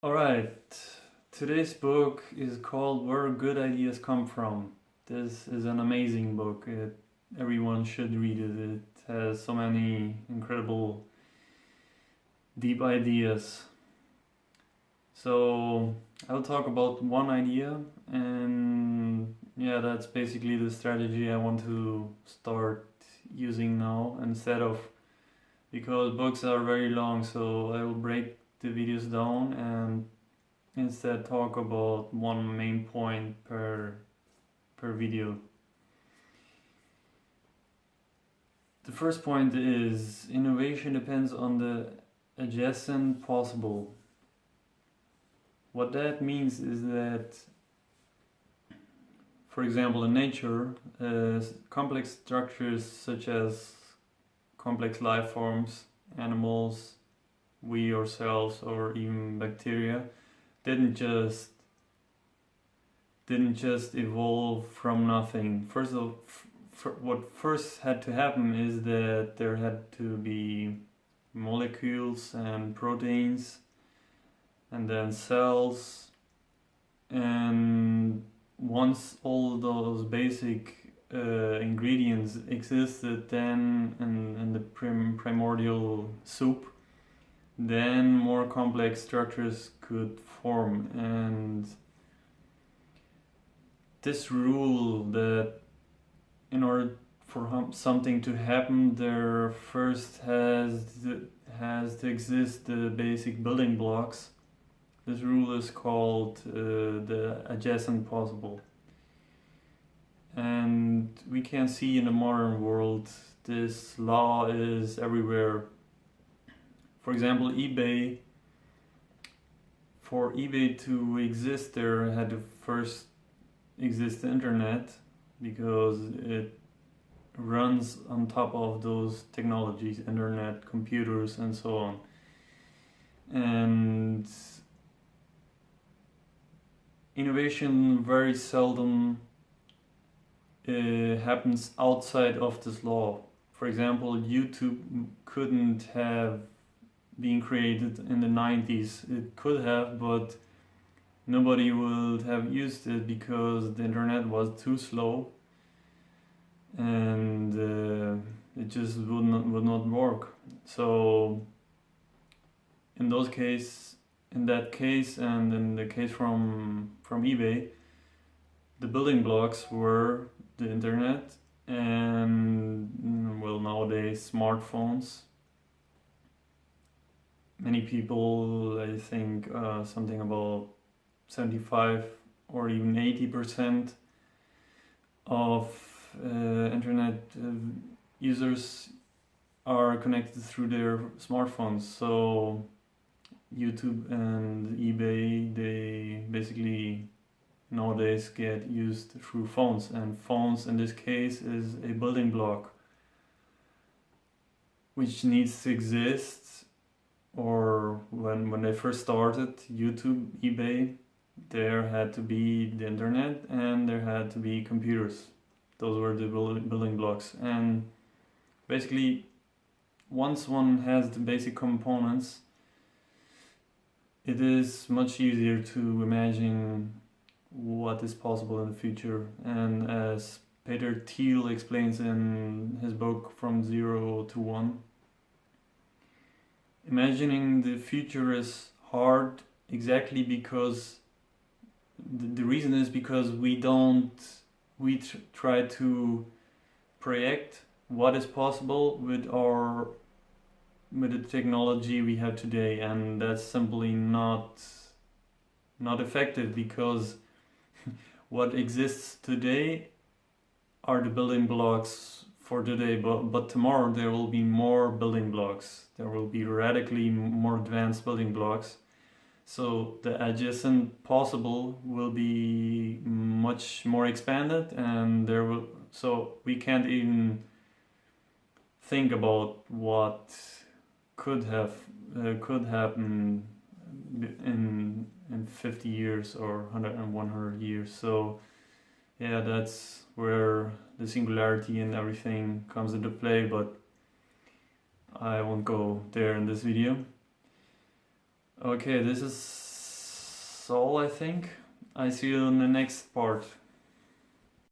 Alright, today's book is called Where Good Ideas Come From. This is an amazing book. Everyone should read it. It has so many incredible, deep ideas. So, I'll talk about one idea, and yeah, that's basically the strategy I want to start using now instead of because books are very long, so I will break the videos down and instead talk about one main point per video. The first point is innovation depends on the adjacent possible. What that means is that, for example, in nature, complex structures such as complex life forms, animals, we ourselves, or even bacteria didn't just evolve from nothing. What first had to happen is that there had to be molecules and proteins, and then cells, and once all those basic ingredients existed, then in the primordial soup, then more complex structures could form. And this rule that in order for something to happen, there first has to exist the basic building blocks. This rule is called the adjacent possible. And we can see in the modern world this law is everywhere. For example, for eBay to exist, there had to first exist the internet because it runs on top of those technologies, internet, computers, and so on. And innovation very seldom happens outside of this law. For example, YouTube couldn't have been created in the 90s. It could have, but nobody would have used it because the internet was too slow and it just would not work. So in that case and in the case from eBay, the building blocks were the internet and well, nowadays smartphones. Many people, I think something about 75 or even 80% of internet users are connected through their smartphones. So YouTube and eBay, they basically nowadays get used through phones, and phones in this case is a building block which needs to exist. Or when they first started YouTube, eBay, there had to be the internet and there had to be computers. Those were the building blocks. And basically, once one has the basic components, it is much easier to imagine what is possible in the future. And as Peter Thiel explains in his book From Zero to One, imagining the future is hard exactly because the reason is because we try to project what is possible with the technology we have today, and that's simply not effective because what exists today are the building blocks for today, but tomorrow there will be more building blocks. There will be radically more advanced building blocks. So the adjacent possible will be much more expanded, and so we can't even think about what could happen in 50 years or 100 years. So yeah, that's where the singularity and everything comes into play, but I won't go there in this video. Okay, this is all, I think. I see you in the next part.